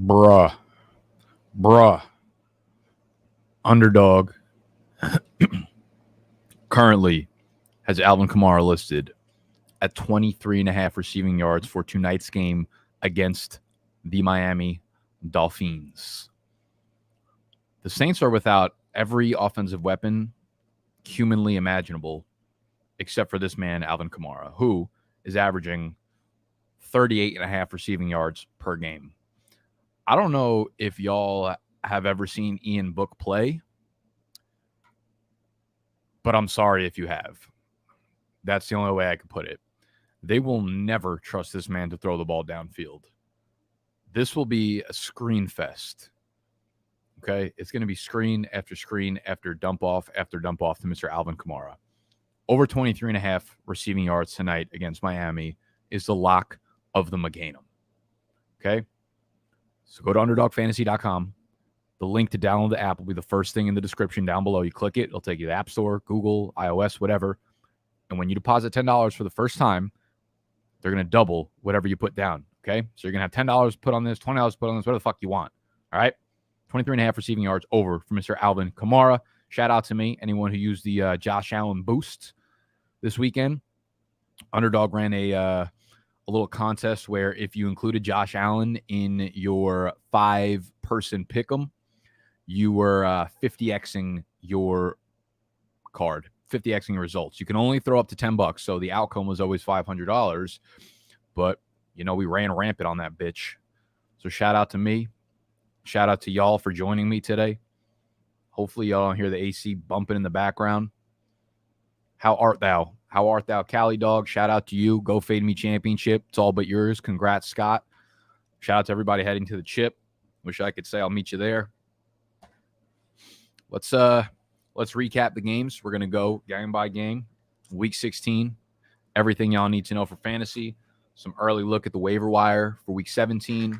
Bruh. Underdog currently has Alvin Kamara listed at 23.5 receiving yards for tonight's game against the Miami Dolphins. The Saints are without every offensive weapon humanly imaginable, except for this man, Alvin Kamara, who is averaging 38.5 receiving yards per game. I don't know if y'all have ever seen Ian Book play, but I'm sorry if you have. That's the only way I could put it. They will never trust this man to throw the ball downfield. This will be a screen fest. Okay? It's going to be screen after dump off to Mr. Alvin Kamara. Over 23.5 receiving yards tonight against Miami is the lock of the McGanum. Okay? So go to underdogfantasy.com. The link to download the app will be the first thing in the description down below. You click it. It'll take you to the App Store, Google, iOS, whatever. And when you deposit $10 for the first time, they're going to double whatever you put down. Okay? So you're going to have $10 put on this, $20 put on this, whatever the fuck you want. All right? 23.5 receiving yards over for Mr. Alvin Kamara. Shout out to me. Anyone who used the Josh Allen boost this weekend. Underdog ran a little contest where if you included Josh Allen in your 5-person pick'em, you were 50xing your card, 50xing results. You can only throw up to $10, so the outcome was always $500. But we ran rampant on that bitch. So shout out to me. Shout out to y'all for joining me today. Hopefully y'all don't hear the AC bumping in the background. How art thou? How art thou, Cali Dog? Shout out to you. Go Fade Me Championship. It's all but yours. Congrats, Scott. Shout out to everybody heading to the chip. Wish I could say I'll meet you there. Let's recap the games. We're going to go game by game. Week 16. Everything y'all need to know for fantasy. Some early look at the waiver wire for week 17. Let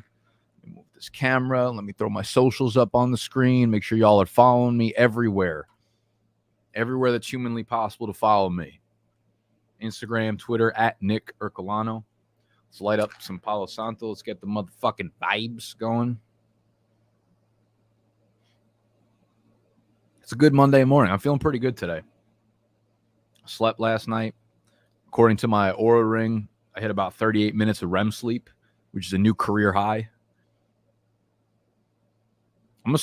me move this camera. Let me throw my socials up on the screen. Make sure y'all are following me everywhere. Everywhere that's humanly possible to follow me. Instagram, Twitter, at Nick Ercolano. Let's light up some Palo Santo. Let's get the motherfucking vibes going. It's a good Monday morning. I'm feeling pretty good today. Slept last night. According to my Oura Ring, I hit about 38 minutes of REM sleep, which is a new career high. I'm going to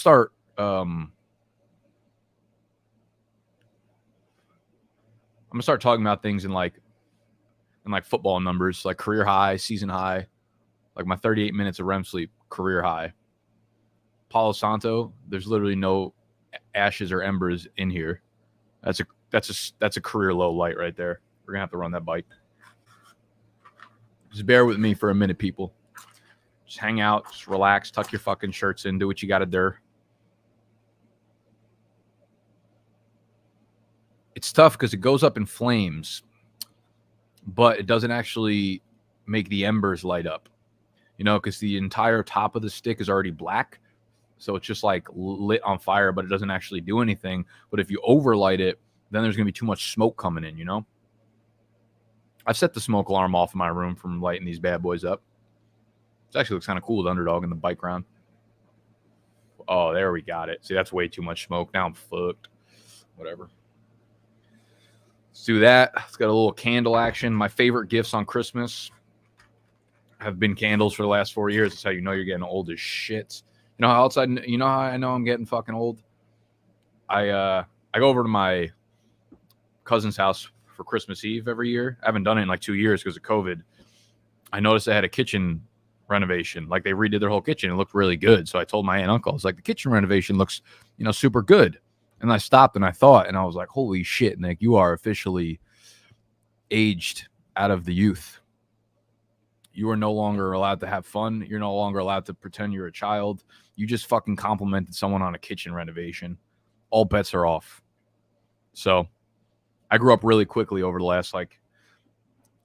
start talking about things in like football numbers, like career high, season high, like my 38 minutes of REM sleep, career high. Palo Santo, there's literally no ashes or embers in here. That's a career low light right there. We're gonna have to run that bike. Just bear with me for a minute, people. Just hang out, just relax, tuck your fucking shirts in, do what you gotta do. It's tough because it goes up in flames, but it doesn't actually make the embers light up, because the entire top of the stick is already black. So it's just like lit on fire, but it doesn't actually do anything. But if you overlight it, then there's going to be too much smoke coming in, I've set the smoke alarm off in my room from lighting these bad boys up. It actually looks kind of cool with Underdog in the bike round. Oh, there we got it. See, that's way too much smoke. Now I'm fucked. Whatever. Let's do that. Let's got a little candle action. My favorite gifts on Christmas have been candles for the last 4 years. That's how you know you're getting old as shit. You know how I know I'm getting fucking old? I go over to my cousin's house for Christmas Eve every year. I haven't done it in like 2 years because of COVID. I noticed they had a kitchen renovation. Like they redid their whole kitchen. It looked really good. So I told my aunt and uncle, I was like, the kitchen renovation looks, super good. And I stopped and I thought, and I was like, holy shit, Nick, you are officially aged out of the youth. You are no longer allowed to have fun. You're no longer allowed to pretend you're a child. You just fucking complimented someone on a kitchen renovation. All bets are off. So I grew up really quickly over the last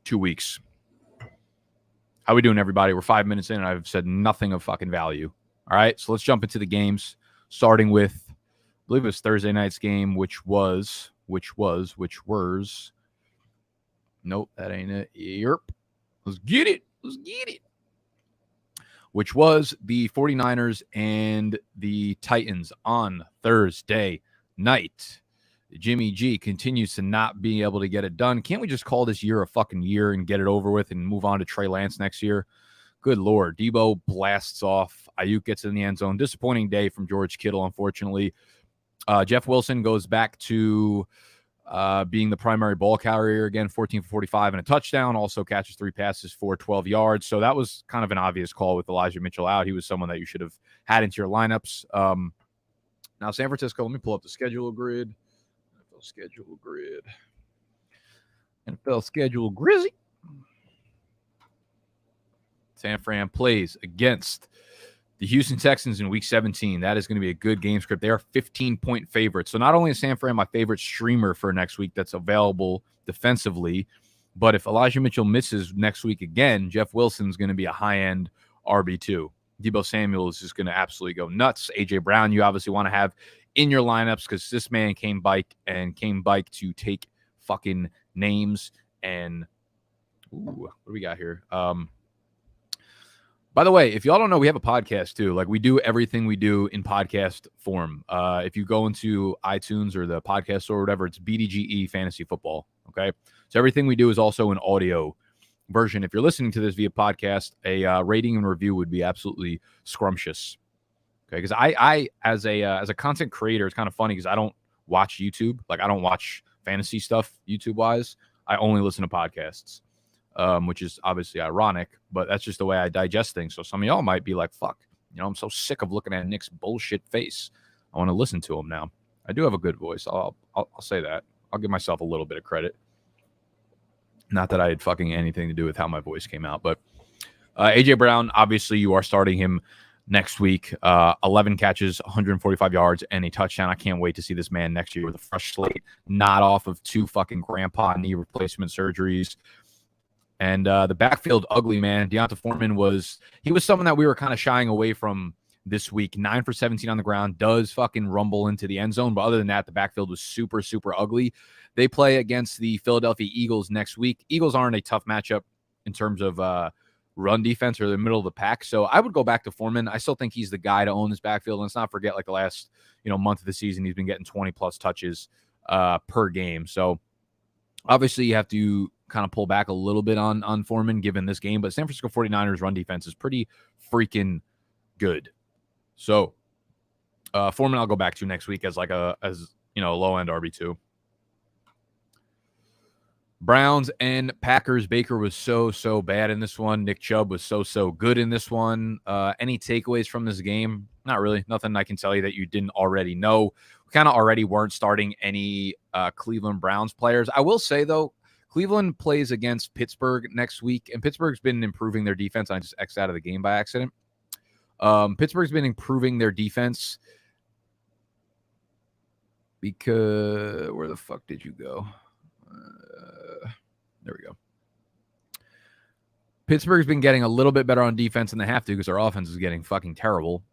2 weeks. How we doing, everybody? We're 5 minutes in and I've said nothing of fucking value. All right, so let's jump into the games, starting with, I believe it was Thursday night's game, which was, nope, that ain't it. Yerp. Let's get it. which was the 49ers and the Titans on Thursday night. Jimmy G continues to not be able to get it done. Can't we just call this year a fucking year and get it over with and move on to Trey Lance next year? Good Lord. Debo blasts off. Ayuk gets in the end zone. Disappointing day from George Kittle, unfortunately. Jeff Wilson goes back to being the primary ball carrier again, 14 for 45 and a touchdown. Also catches 3 passes for 12 yards. So that was kind of an obvious call with Elijah Mitchell out. He was someone that you should have had into your lineups. Now, San Francisco, let me pull up the schedule grid. NFL schedule grizzy. San Fran plays against the Houston Texans in Week 17. That is going to be a good game script. They are 15-point favorites. So not only is San Fran my favorite streamer for next week that's available defensively, but if Elijah Mitchell misses next week again, Jeff Wilson's going to be a high-end RB2. Deebo Samuel is just going to absolutely go nuts. A.J. Brown, you obviously want to have in your lineups because this man came bike to take fucking names. And what do we got here? By the way, if y'all don't know, we have a podcast too. Like, we do everything we do in podcast form. If you go into iTunes or the podcast store or whatever, it's BDGE Fantasy Football. Okay. So everything we do is also an audio version. If you're listening to this via podcast, a rating and review would be absolutely scrumptious. Okay. Because I as a content creator, it's kind of funny because I don't watch YouTube. Like, I don't watch fantasy stuff YouTube wise. I only listen to podcasts. Which is obviously ironic, but that's just the way I digest things. So some of y'all might be like, fuck, I'm so sick of looking at Nick's bullshit face. I want to listen to him now. I do have a good voice. I'll say that. I'll give myself a little bit of credit. Not that I had fucking anything to do with how my voice came out, but A.J. Brown, obviously you are starting him next week. 11 catches, 145 yards, and a touchdown. I can't wait to see this man next year with a fresh slate, not off of 2 fucking grandpa knee replacement surgeries. And the backfield, ugly, man. Deonta Foreman was someone that we were kind of shying away from this week. 9 for 17 on the ground, does fucking rumble into the end zone. But other than that, the backfield was super, super ugly. They play against the Philadelphia Eagles next week. Eagles aren't a tough matchup in terms of run defense or the middle of the pack. So I would go back to Foreman. I still think he's the guy to own this backfield. And let's not forget, like, the last month of the season, he's been getting 20-plus touches per game. So obviously you have to kind of pull back a little bit on Foreman given this game, but San Francisco 49ers run defense is pretty freaking good. So Foreman I'll go back to next week as like a low end RB2. Browns and Packers. Baker was so bad in this one. Nick Chubb was so good in this one. Any takeaways from this game? Not really. Nothing I can tell you that you didn't already know. We kind of already weren't starting any Cleveland Browns players. I will say, though, Cleveland plays against Pittsburgh next week, and Pittsburgh's been improving their defense. I just X'd out of the game by accident. Pittsburgh's been improving their defense because where the fuck did you go? There we go. Pittsburgh's been getting a little bit better on defense than they have to because their offense is getting fucking terrible.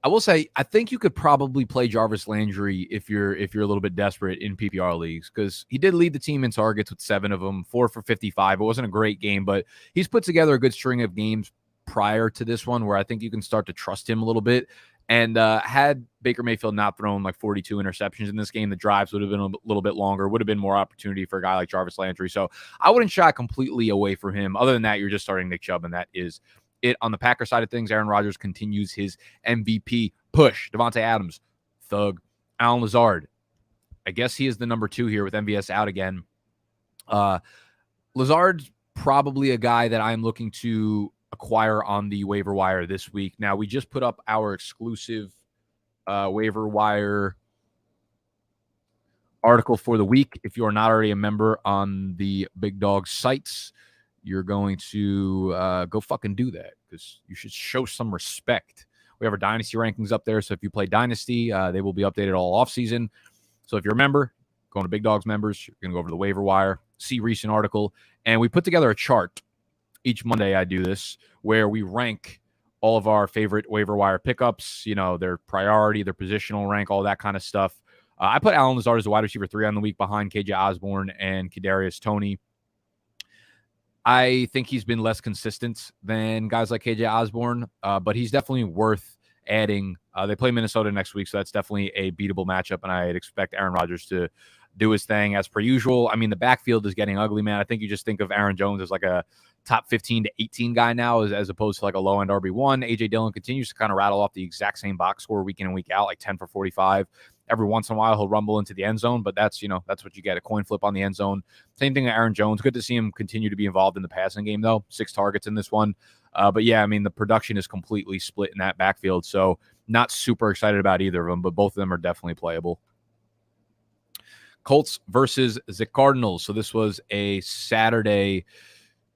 I will say, I think you could probably play Jarvis Landry if you're a little bit desperate in PPR leagues because he did lead the team in targets with 7 of them, 4 for 55. It wasn't a great game, but he's put together a good string of games prior to this one where I think you can start to trust him a little bit. And had Baker Mayfield not thrown like 42 interceptions in this game, the drives would have been a little bit longer, would have been more opportunity for a guy like Jarvis Landry. So I wouldn't shy completely away from him. Other than that, you're just starting Nick Chubb, and that is it. On the Packer side of things, Aaron Rodgers continues his MVP push. Devontae Adams, thug. Alan Lazard, I guess he is the number 2 here with MVS out again. Lazard's probably a guy that I'm looking to acquire on the waiver wire this week. Now, we just put up our exclusive waiver wire article for the week. If you are not already a member on the Big Dog sites, you're going to go fucking do that because you should show some respect. We have our Dynasty rankings up there, so if you play Dynasty, they will be updated all offseason. So if you're a member, going to Big Dogs members, you're going to go over to the waiver wire, see recent article, and we put together a chart. Each Monday I do this where we rank all of our favorite waiver wire pickups, their priority, their positional rank, all that kind of stuff. I put Alan Lazard as a wide receiver 3 on the week behind KJ Osborne and Kadarius Toney. I think he's been less consistent than guys like KJ Osborne, but he's definitely worth adding. They play Minnesota next week, so that's definitely a beatable matchup, and I'd expect Aaron Rodgers to do his thing as per usual. I mean, the backfield is getting ugly, man. I think you just think of Aaron Jones as like a top 15 to 18 guy now as opposed to like a low-end RB1. A.J. Dillon continues to kind of rattle off the exact same box score week in and week out, like 10 for 45. Every once in a while, he'll rumble into the end zone, but that's what you get, a coin flip on the end zone. Same thing to Aaron Jones. Good to see him continue to be involved in the passing game, though. 6 targets in this one. But yeah, I mean, the production is completely split in that backfield, so not super excited about either of them, but both of them are definitely playable. Colts versus the Cardinals. So this was a Saturday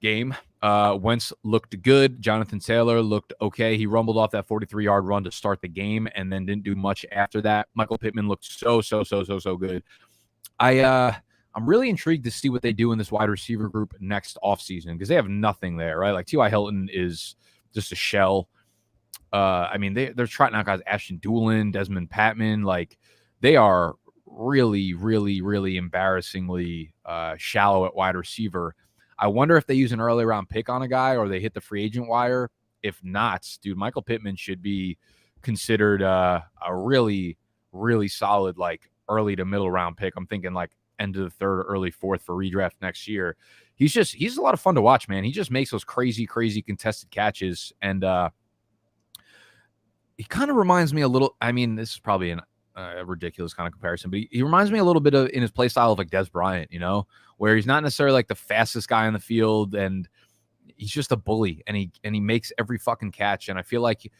game. Wentz looked good. Jonathan Taylor looked okay. He rumbled off that 43-yard run to start the game and then didn't do much after that. Michael Pittman looked so good. I'm really intrigued to see what they do in this wide receiver group next offseason because they have nothing there, right? Like T.Y. Hilton is just a shell. I mean, they're trying out guys, Ashton Doolin, Desmond Patman. Like, they are really embarrassingly shallow at wide receiver. I wonder if they use an early round pick on a guy or they hit the free agent wire. If not, dude, Michael Pittman should be considered a really solid, like, early to middle round pick. I'm thinking like end of the third or early fourth for redraft next year. He's a lot of fun to watch, man. He just makes those crazy contested catches. And he kind of reminds me a little, I mean, this is probably a ridiculous kind of comparison, but he reminds me a little bit of in his play style of like Des Bryant, where he's not necessarily like the fastest guy on the field and he's just a bully and he makes every fucking catch. And I feel like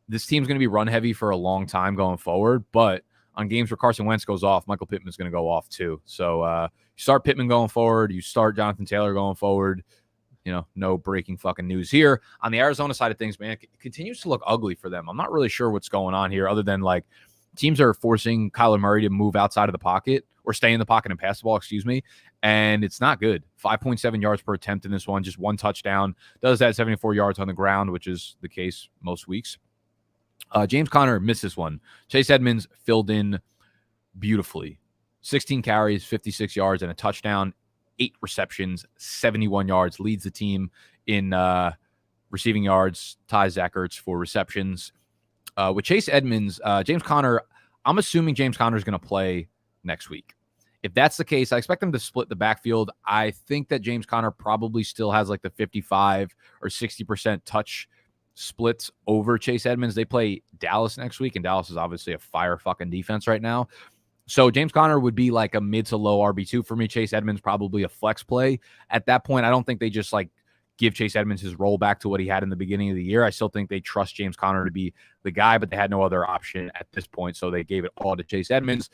this team's going to be run heavy for a long time going forward, but on games where Carson Wentz goes off, Michael Pittman's going to go off too. So you start Pittman going forward, you start Jonathan Taylor going forward. No breaking fucking news here. On the Arizona side of things, man, it continues to look ugly for them. I'm not really sure what's going on here other than like teams are forcing Kyler Murray to move outside of the pocket or stay in the pocket and pass the ball, and it's not good. 5.7 yards per attempt in this one, just one touchdown. Does that 74 yards on the ground, which is the case most weeks. James Conner missed this one. Chase Edmonds filled in beautifully. 16 carries, 56 yards, and a touchdown. 8 receptions, 71 yards. Leads the team in receiving yards. Ties Zach Ertz for receptions. With Chase Edmonds, James Conner, I'm assuming James Conner is going to play next week. If that's the case, I expect them to split the backfield. I think that James Conner probably still has like the 55 or 60% touch splits over Chase Edmonds. They play Dallas next week, and Dallas is obviously a fire fucking defense right now. So James Conner would be like a mid to low RB2 for me. Chase Edmonds probably a flex play. At that point, I don't think they just like give Chase Edmonds his role back to what he had in the beginning of the year. I still think they trust James Conner to be the guy, but they had no other option at this point, so they gave it all to Chase Edmonds.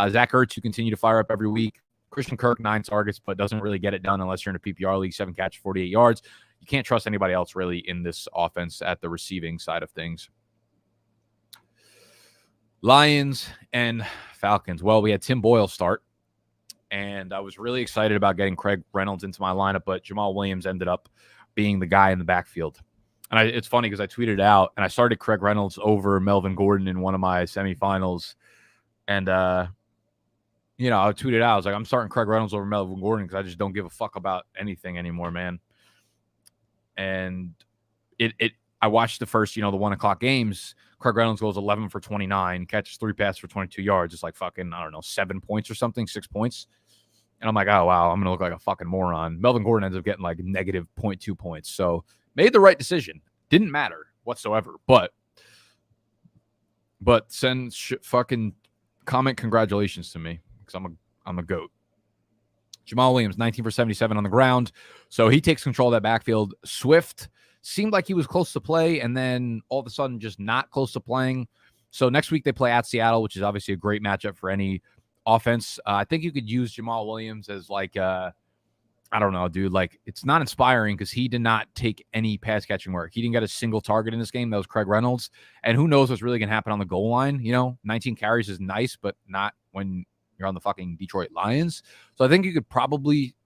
Zach Ertz, who continue to fire up every week. Christian Kirk, 9 targets, but doesn't really get it done unless you're in a PPR league. 7 catches, 48 yards. You can't trust anybody else really in this offense at the receiving side of things. Lions and Falcons. Well, we had Tim Boyle start, and I was really excited about getting Craig Reynolds into my lineup, but Jamal Williams ended up being the guy in the backfield. And it's funny because I tweeted out, and I started Craig Reynolds over Melvin Gordon in one of my semifinals. And, I tweeted out, I was like, I'm starting Craig Reynolds over Melvin Gordon because I just don't give a fuck about anything anymore, man. And I watched the first, the 1 o'clock games. Craig Reynolds goes 11 for 29, catches 3 passes for 22 yards. It's like fucking, 7 points or something, 6 points. And I'm like, oh, wow, I'm going to look like a fucking moron. Melvin Gordon ends up getting like negative 0.2 points. So made the right decision. Didn't matter whatsoever. But send fucking comment congratulations to me because I'm a GOAT. Jamal Williams, 19 for 77 on the ground. So he takes control of that backfield. Swift seemed like he was close to play, and then all of a sudden just not close to playing. So next week they play at Seattle, which is obviously a great matchup for any offense. I think you could use Jamal Williams as like, I don't know, dude. Like, it's not inspiring because he did not take any pass catching work. He didn't get a single target in this game. That was Craig Reynolds. And who knows what's really going to happen on the goal line. 19 carries is nice, but not when you're on the fucking Detroit Lions. So I think you could probably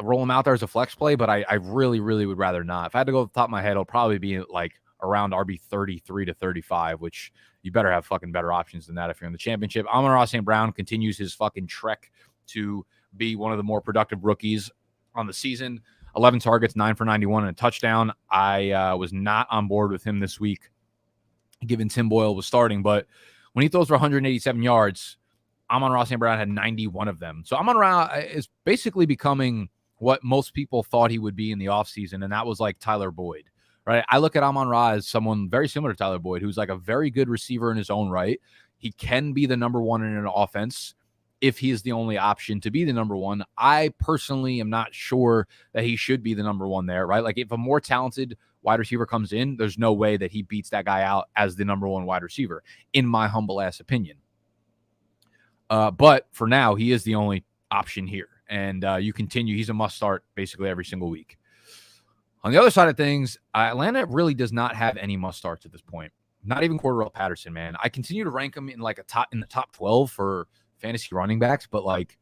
roll him out there as a flex play, but I really would rather not. If I had to go off the top of my head, it'll probably be like around RB 33 to 35, which you better have fucking better options than that if you're in the championship. Amon-Ra St. Brown continues his fucking trek to be one of the more productive rookies on the season. 11 targets, 9 for 91 and a touchdown. I was not on board with him this week, given Tim Boyle was starting. But when he throws for 187 yards, Amon-Ra St. Brown had 91 of them. So Amon-Ra is basically becoming what most people thought he would be in the offseason, and that was like Tyler Boyd, right? I look at Amon-Ra as someone very similar to Tyler Boyd, who's like a very good receiver in his own right. He can be the number one in an offense if he is the only option to be the number one. I personally am not sure that he should be the number one there, right? Like if a more talented wide receiver comes in, there's no way that he beats that guy out as the number one wide receiver, in my humble ass opinion. But for now, he is the only option here. And you continue. He's a must start basically every single week. On the other side of things, Atlanta really does not have any must starts at this point. Not even Cordarrelle Patterson, man. I continue to rank him in like in the top 12 for fantasy running backs, but like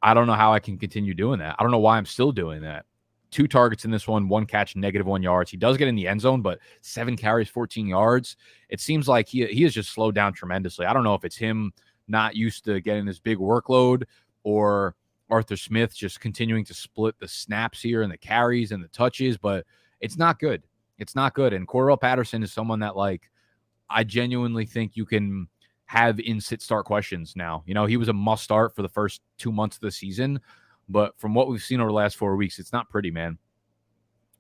I don't know how I can continue doing that. I don't know why I'm still doing that. 2 targets in this one catch, -1 yards. He does get in the end zone, but 7 carries, 14 yards. It seems like he has just slowed down tremendously. I don't know if it's him not used to getting this big workload, or Arthur Smith just continuing to split the snaps here and the carries and the touches, but it's not good. It's not good. And Cordarrelle Patterson is someone that, like, I genuinely think you can have in sit-start questions now. You know, he was a must-start for the first 2 months of the season, but from what we've seen over the last 4 weeks, it's not pretty, man.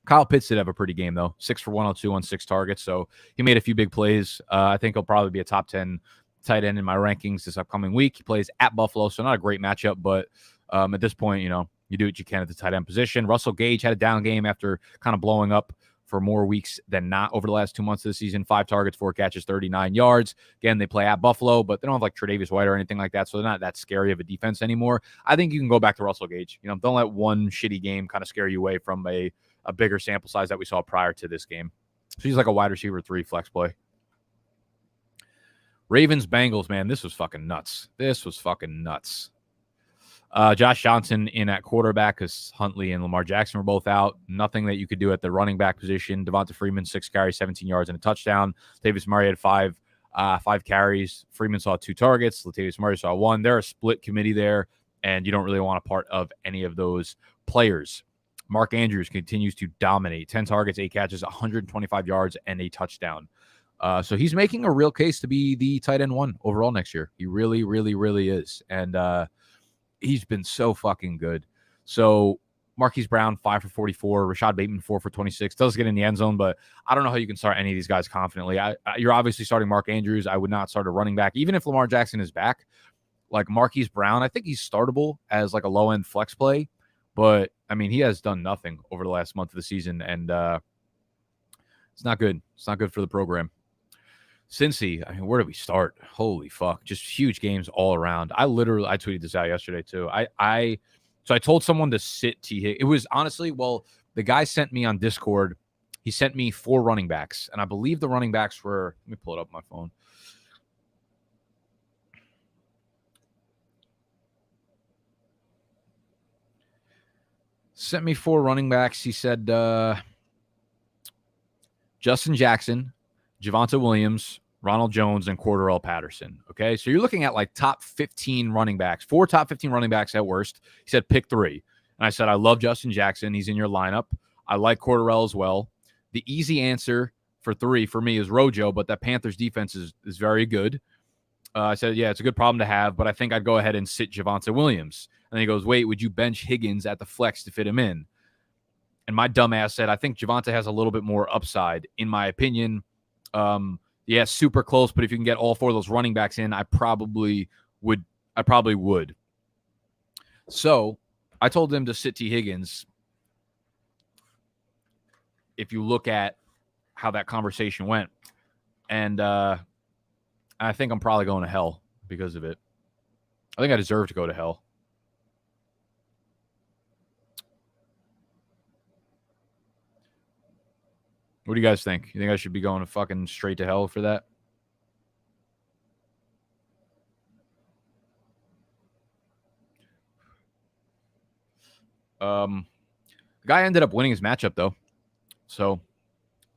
Kyle Pitts did have a pretty game, though. 6 for 102 on 6 targets, so he made a few big plays. I think he'll probably be a top 10 tight end in my rankings this upcoming week. He plays at Buffalo, so not a great matchup, but at this point, you know, you do what you can at the tight end position. Russell Gage had a down game after kind of blowing up for more weeks than not over the last 2 months of the season. 5 targets, 4 catches, 39 yards. Again, they play at Buffalo, but they don't have like Tre'Davious White or anything like that, so they're not that scary of a defense anymore. I think you can go back to Russell Gage. You know, don't let one shitty game kind of scare you away from a bigger sample size that we saw prior to this game. So he's like a wide receiver 3 flex play. Ravens, Bengals, man, this was fucking nuts. Josh Johnson in at quarterback because Huntley and Lamar Jackson were both out. Nothing that you could do at the running back position. Devonta Freeman, 6 carries, 17 yards, and a touchdown. Latavius Murray had 5 carries. Freeman saw 2 targets. Latavius Murray saw 1. They're a split committee there, and you don't really want a part of any of those players. Mark Andrews continues to dominate. 10 targets, 8 catches, 125 yards, and a touchdown. So he's making a real case to be the tight end 1 overall next year. He really, really, really is. And he's been so fucking good. So Marquise Brown, 5 for 44. Rashad Bateman, 4 for 26. Does get in the end zone, but I don't know how you can start any of these guys confidently. You're obviously starting Mark Andrews. I would not start a running back. Even if Lamar Jackson is back, like Marquise Brown, I think he's startable as like a low-end flex play. But, I mean, he has done nothing over the last month of the season, and it's not good. It's not good for the program. Cincy, I mean, where do we start? Holy fuck. Just huge games all around. I tweeted this out yesterday too. So I told someone to sit T. Higgins. It was honestly, well, the guy sent me on Discord. He sent me 4 running backs, and I believe the running backs were, let me pull it up on my phone. Sent me 4 running backs. He said Justin Jackson, Javonte Williams, Ronald Jones, and Cordarrelle Patterson. Okay, so you're looking at like top 15 running backs, 4 top 15 running backs at worst. He said pick 3. And I said, I love Justin Jackson. He's in your lineup. I like Cordarrelle as well. The easy answer for 3 for me is Rojo, but that Panthers defense is very good. I said, yeah, it's a good problem to have, but I think I'd go ahead and sit Javonte Williams. And he goes, wait, would you bench Higgins at the flex to fit him in? And my dumb ass said, I think Javonte has a little bit more upside, in my opinion. Yeah, super close, but if you can get all 4 of those running backs in, I probably would. So I told them to sit T. Higgins. If you look at how that conversation went, and I think I'm probably going to hell because of it. I think I deserve to go to hell. What do you guys think? You think I should be going fucking straight to hell for that? The guy ended up winning his matchup, though. So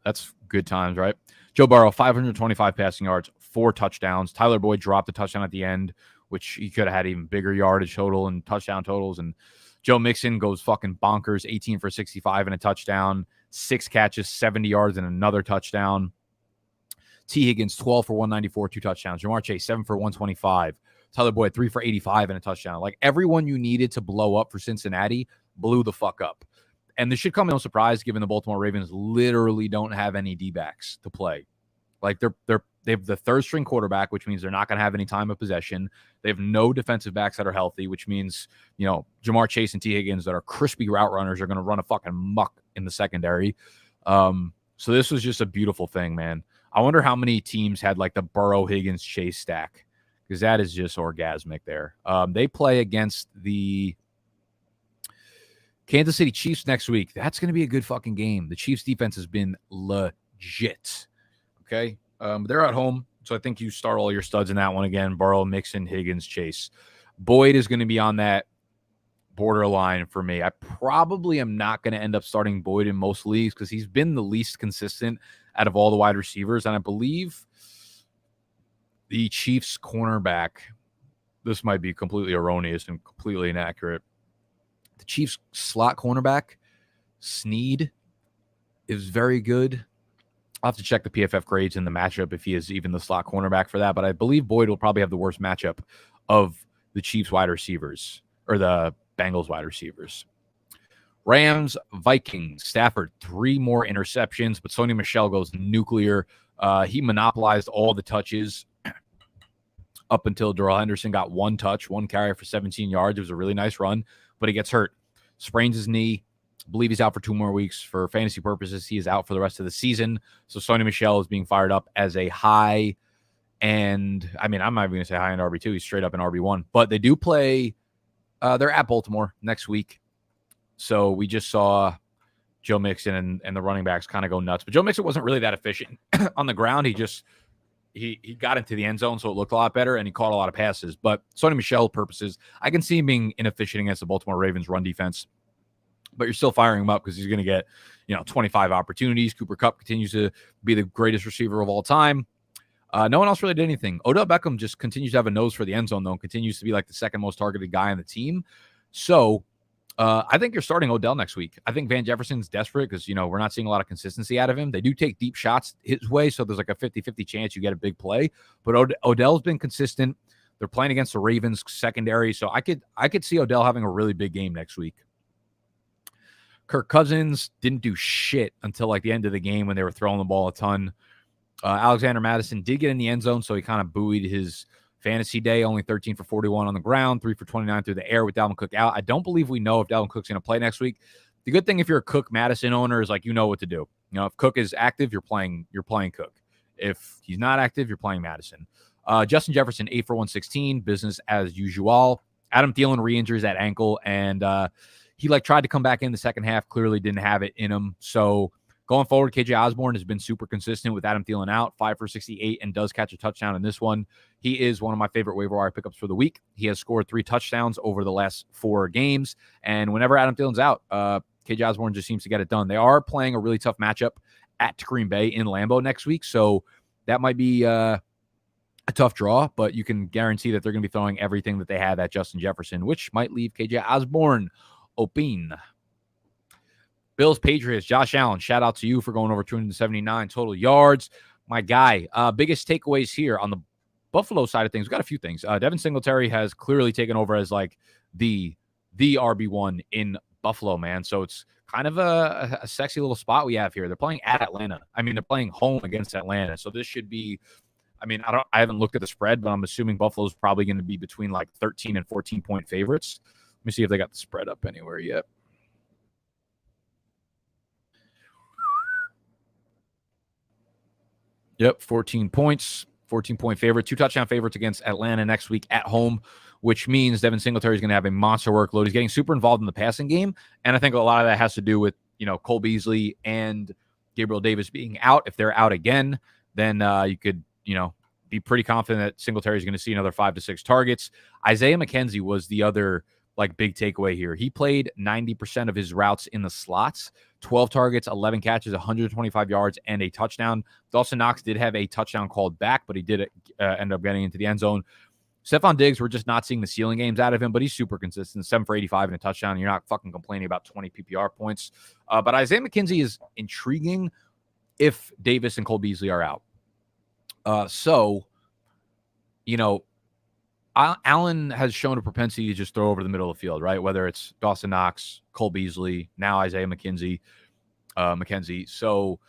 that's good times, right? Joe Burrow, 525 passing yards, 4 touchdowns. Tyler Boyd dropped a touchdown at the end, which he could have had even bigger yardage total and touchdown totals. And Joe Mixon goes fucking bonkers, 18 for 65 and a touchdown, 6 catches, 70 yards, and another touchdown. T. Higgins, 12 for 194, 2 touchdowns. Jamar Chase, 7 for 125. Tyler Boyd, 3 for 85 and a touchdown. Like, everyone you needed to blow up for Cincinnati blew the fuck up. And this should come as no surprise, given the Baltimore Ravens literally don't have any D-backs to play. Like, they have the third string quarterback, which means they're not going to have any time of possession. They have no defensive backs that are healthy, which means, you know, Jamar Chase and T. Higgins that are crispy route runners are going to run a fucking muck in the secondary. So this was just a beautiful thing, man. I wonder how many teams had like the Burrow, Higgins, Chase stack, because that is just orgasmic there. They play against the Kansas City Chiefs next week. That's going to be a good fucking game. The Chiefs defense has been legit. Okay. They're at home, so I think you start all your studs in that one again. Burrow, Mixon, Higgins, Chase. Boyd is going to be on that borderline for me. I probably am not going to end up starting Boyd in most leagues because he's been the least consistent out of all the wide receivers, and I believe the Chiefs cornerback, this might be completely erroneous and completely inaccurate. The Chiefs slot cornerback, Snead, is very good. I'll have to check the PFF grades in the matchup if he is even the slot cornerback for that, but I believe Boyd will probably have the worst matchup of the Chiefs wide receivers, or the Bengals wide receivers. Rams, Vikings, Stafford, 3 more interceptions, but Sony Michel goes nuclear. He monopolized all the touches up until Darrell Henderson got 1 touch, 1 carry for 17 yards. It was a really nice run, but he gets hurt. Sprains his knee. I believe he's out for 2 more weeks. For fantasy purposes, he is out for the rest of the season. So Sony Michel is being fired up as a high, and I mean, I'm not even going to say high end RB2. He's straight up an RB1. But they do play, they're at Baltimore next week. So we just saw Joe Mixon and the running backs kind of go nuts. But Joe Mixon wasn't really that efficient on the ground. He got into the end zone, so it looked a lot better, and he caught a lot of passes. But Sony Michel purposes, I can see him being inefficient against the Baltimore Ravens run defense. But you're still firing him up because he's going to get, 25 opportunities. Cooper Kupp continues to be the greatest receiver of all time. No one else really did anything. Odell Beckham just continues to have a nose for the end zone, though, and continues to be like the second most targeted guy on the team. So I think you're starting Odell next week. I think Van Jefferson's desperate because, we're not seeing a lot of consistency out of him. They do take deep shots his way, so there's like a 50-50 chance you get a big play. But Odell's been consistent. They're playing against the Ravens secondary, so I could see Odell having a really big game next week. Kirk Cousins didn't do shit until like the end of the game when they were throwing the ball a ton. Alexander Mattison did get in the end zone, so he kind of buoyed his fantasy day, only 13 for 41 on the ground, 3 for 29 through the air with Dalvin Cook out. I don't believe we know if Dalvin Cook's going to play next week. The good thing if you're a Cook Madison owner is like you know what to do. If Cook is active, you're playing Cook. If he's not active, you're playing Madison. Justin Jefferson, 8 for 116, business as usual. Adam Thielen re-injures that ankle, and he tried to come back in the second half, clearly didn't have it in him. So going forward, KJ Osborne has been super consistent with Adam Thielen out, 5 for 68, and does catch a touchdown in this one. He is one of my favorite waiver wire pickups for the week. He has scored 3 touchdowns over the last 4 games, and whenever Adam Thielen's out, KJ Osborne just seems to get it done. They are playing a really tough matchup at Green Bay in Lambeau next week, so that might be a tough draw, but you can guarantee that they're going to be throwing everything that they have at Justin Jefferson, which might leave KJ Osborne open. Bills, Patriots, Josh Allen, shout out to you for going over 279 total yards. My guy, biggest takeaways here on the Buffalo side of things. We've got a few things. Devin Singletary has clearly taken over as like the RB1 in Buffalo, man. So it's kind of a sexy little spot we have here. They're playing at Atlanta. I mean, they're playing home against Atlanta. So this should be, I haven't looked at the spread, but I'm assuming Buffalo's probably going to be between like 13 and 14 point favorites. Let me see if they got the spread up anywhere yet. Yep, 14 points, 14-point favorite, 2 touchdown favorites against Atlanta next week at home, which means Devin Singletary is going to have a monster workload. He's getting super involved in the passing game, and I think a lot of that has to do with, Cole Beasley and Gabriel Davis being out. If they're out again, then you could, be pretty confident that Singletary is going to see another 5 to 6 targets. Isaiah McKenzie was the other big takeaway here. He played 90% of his routes in the slots, 12 targets, 11 catches, 125 yards, and a touchdown. Dawson Knox did have a touchdown called back, but he did end up getting into the end zone. Stephon Diggs, we're just not seeing the ceiling games out of him, but he's super consistent. 7 for 85 and a touchdown. You're not fucking complaining about 20 PPR points. But Isaiah McKenzie is intriguing if Davis and Cole Beasley are out. Allen has shown a propensity to just throw over the middle of the field, right? Whether it's Dawson Knox, Cole Beasley, now Isaiah McKenzie. So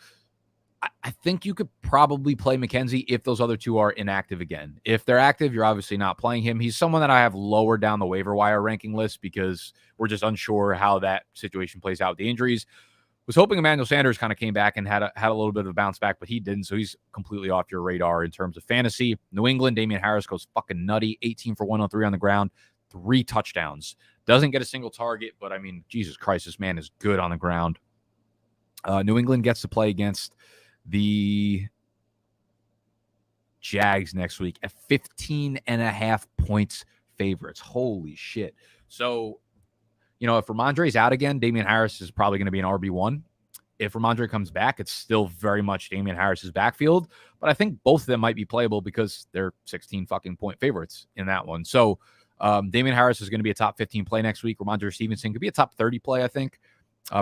I think you could probably play McKenzie if those other two are inactive again. If they're active, you're obviously not playing him. He's someone that I have lower down the waiver wire ranking list because we're just unsure how that situation plays out with the injuries. Was hoping Emmanuel Sanders kind of came back and had a little bit of a bounce back, but he didn't, so he's completely off your radar in terms of fantasy. New England, Damian Harris goes fucking nutty, 18 for 103 on the ground, 3 touchdowns. Doesn't get a single target, but I mean, Jesus Christ, this man is good on the ground. New England gets to play against the Jags next week at 15.5 points favorites. Holy shit. So, if Ramondre's out again, Damian Harris is probably going to be an RB1. If Ramondre comes back, it's still very much Damian Harris's backfield. But I think both of them might be playable because they're 16 fucking point favorites in that one. So Damian Harris is going to be a top 15 play next week. Ramondre Stevenson could be a top 30 play, I think.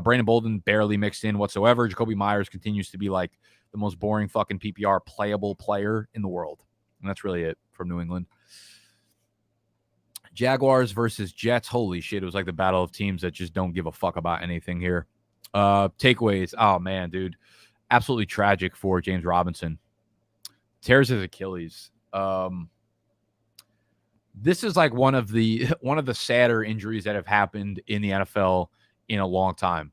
Brandon Bolden barely mixed in whatsoever. Jacoby Myers continues to be like the most boring fucking PPR playable player in the world. And that's really it from New England. Jaguars versus Jets. Holy shit. It was like the battle of teams that just don't give a fuck about anything here. Takeaways. Oh, man, dude. Absolutely tragic for James Robinson. Tears his Achilles. This is like one of the sadder injuries that have happened in the NFL in a long time.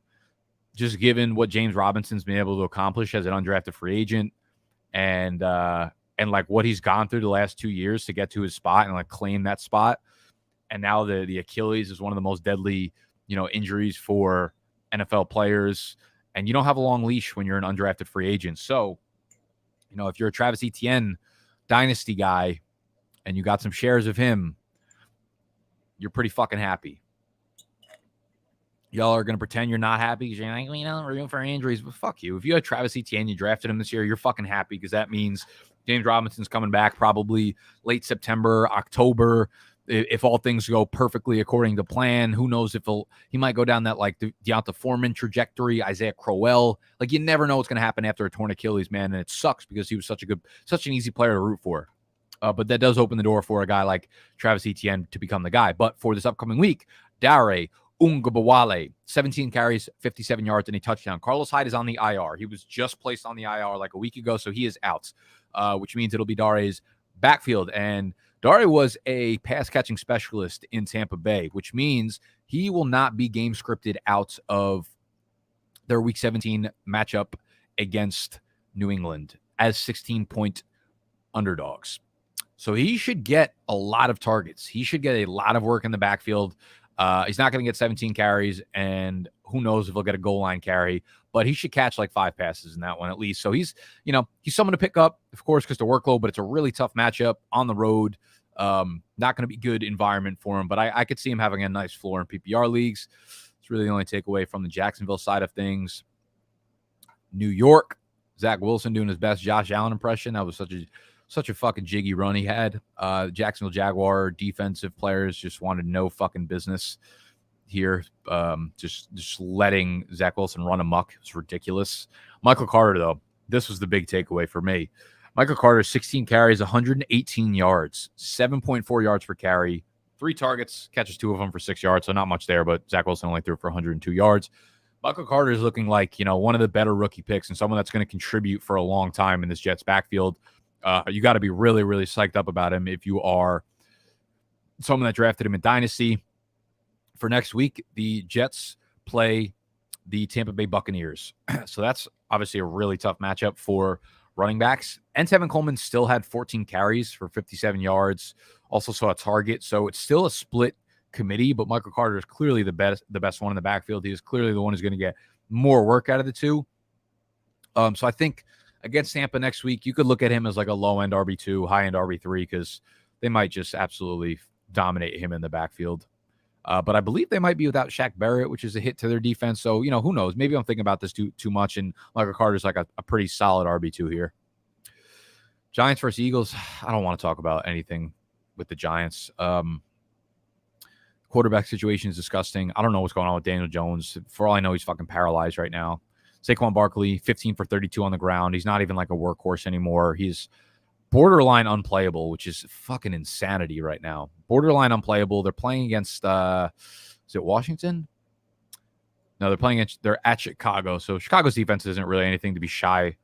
Just given what James Robinson's been able to accomplish as an undrafted free agent and like what he's gone through the last 2 years to get to his spot and like claim that spot. And now the Achilles is one of the most deadly, injuries for NFL players. And you don't have a long leash when you're an undrafted free agent. So, if you're a Travis Etienne dynasty guy and you got some shares of him, you're pretty fucking happy. Y'all are going to pretend you're not happy because you're like, we're room for injuries. But fuck you. If you had Travis Etienne, you drafted him this year, you're fucking happy because that means James Robinson's coming back probably late September, October. If all things go perfectly according to plan, who knows if he might go down that like Deonta Foreman trajectory, Isaiah Crowell. Like you never know what's going to happen after a torn Achilles, man. And it sucks because he was such an easy player to root for. But that does open the door for a guy like Travis Etienne to become the guy. But for this upcoming week, Dare Ungabawale, 17 carries, 57 yards, and a touchdown. Carlos Hyde is on the IR. He was just placed on the IR like a week ago, so he is out, which means it'll be Dare's backfield. And Dare was a pass-catching specialist in Tampa Bay, which means he will not be game scripted out of their Week 17 matchup against New England as 16-point underdogs. So he should get a lot of targets. He should get a lot of work in the backfield. He's not going to get 17 carries, and who knows if he'll get a goal line carry, but he should catch like 5 passes in that one at least. So he's someone to pick up, of course, because the workload, but it's a really tough matchup on the road. Not going to be good environment for him, but I could see him having a nice floor in PPR leagues. It's really the only takeaway from the Jacksonville side of things. New York, Zach Wilson doing his best Josh Allen impression. That was such a fucking jiggy run he had. Jacksonville Jaguar defensive players just wanted no fucking business here. Just letting Zach Wilson run amok. It's ridiculous. Michael Carter, though, this was the big takeaway for me. Michael Carter, 16 carries, 118 yards, 7.4 yards per carry, 3 targets, catches 2 of them for 6 yards, so not much there, but Zach Wilson only threw for 102 yards. Michael Carter is looking like, one of the better rookie picks and someone that's going to contribute for a long time in this Jets backfield. You got to be really, really psyched up about him if you are someone that drafted him in Dynasty. For next week, the Jets play the Tampa Bay Buccaneers. So that's obviously a really tough matchup for running backs. And Tevin Coleman still had 14 carries for 57 yards, also saw a target. So it's still a split committee, but Michael Carter is clearly the best one in the backfield. He is clearly the one who's going to get more work out of the two. So I think against Tampa next week, you could look at him as like a low-end RB2, high-end RB3, because they might just absolutely dominate him in the backfield. But I believe they might be without Shaq Barrett, which is a hit to their defense. So, who knows? Maybe I'm thinking about this too much, and Michael Carter's like a pretty solid RB2 here. Giants versus Eagles, I don't want to talk about anything with the Giants. Quarterback situation is disgusting. I don't know what's going on with Daniel Jones. For all I know, he's fucking paralyzed right now. Saquon Barkley, 15 for 32 on the ground. He's not even like a workhorse anymore. He's borderline unplayable, which is fucking insanity right now. Borderline unplayable. They're playing against, is it Washington? No, they're at Chicago. So Chicago's defense isn't really anything to be shy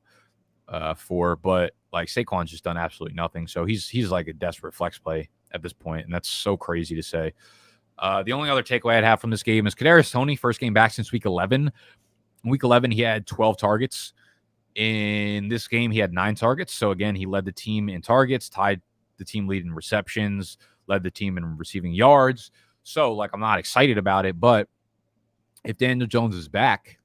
for, but like Saquon's just done absolutely nothing. So he's like a desperate flex play at this point, and that's so crazy to say. The only other takeaway I'd have from this game is Kadarius Toney, first game back since week 11. In week 11, he had 12 targets. In this game, he had 9 targets. So again, he led the team in targets, tied the team lead in receptions, led the team in receiving yards. So like, I'm not excited about it, but if Daniel Jones is back,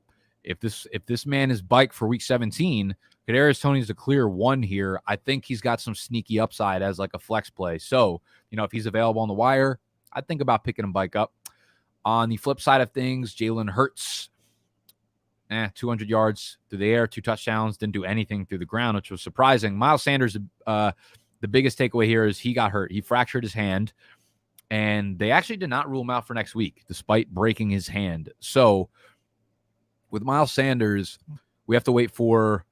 if this man is biked for week 17, Kadarius Toney's a clear 1 here. I think he's got some sneaky upside as like a flex play. So, if he's available on the wire, I'd think about picking him bike up. On the flip side of things, Jalen Hurts, 200 yards through the air, 2 touchdowns, didn't do anything through the ground, which was surprising. Miles Sanders, the biggest takeaway here is he got hurt. He fractured his hand, and they actually did not rule him out for next week, despite breaking his hand. So with Miles Sanders, we have to wait for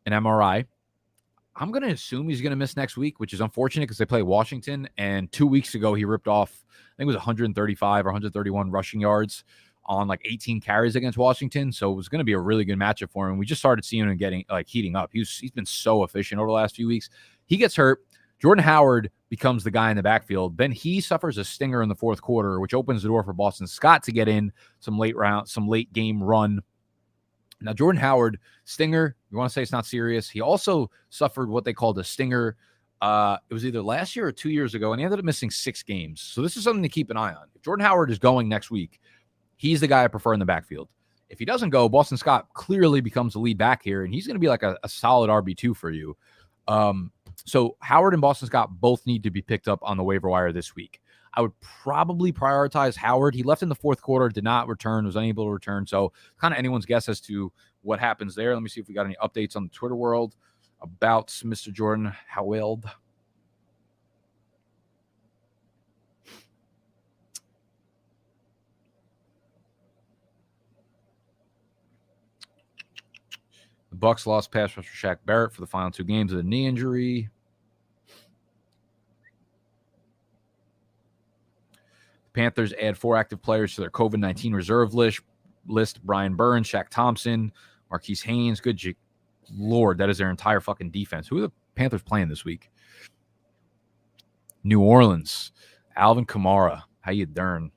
an MRI. I'm going to assume he's going to miss next week, which is unfortunate because they play Washington. And 2 weeks ago, he ripped off, I think it was 135 or 131 rushing yards on like 18 carries against Washington. So it was going to be a really good matchup for him. We just started seeing him getting like heating up. He's been so efficient over the last few weeks. He gets hurt. Jordan Howard becomes the guy in the backfield. Then he suffers a stinger in the fourth quarter, which opens the door for Boston Scott to get in some late game run. Now, Jordan Howard, stinger, you want to say it's not serious. He also suffered what they called a stinger. It was either last year or 2 years ago, and he ended up missing 6 games. So this is something to keep an eye on. If Jordan Howard is going next week, he's the guy I prefer in the backfield. If he doesn't go, Boston Scott clearly becomes the lead back here, and he's going to be like a solid RB2 for you. So Howard and Boston Scott both need to be picked up on the waiver wire this week. I would probably prioritize Howard. He left in the fourth quarter, did not return, was unable to return. So kind of anyone's guess as to what happens there. Let me see if we got any updates on the Twitter world about Mr. Jordan Howard. The Bucs lost pass rusher Shaq Barrett for the final 2 games of the knee injury. Panthers add 4 active players to their COVID-19 reserve list. Brian Burns, Shaq Thompson, Marquise Haynes. Good Lord, that is their entire fucking defense. Who are the Panthers playing this week? New Orleans. Alvin Kamara. How you doing?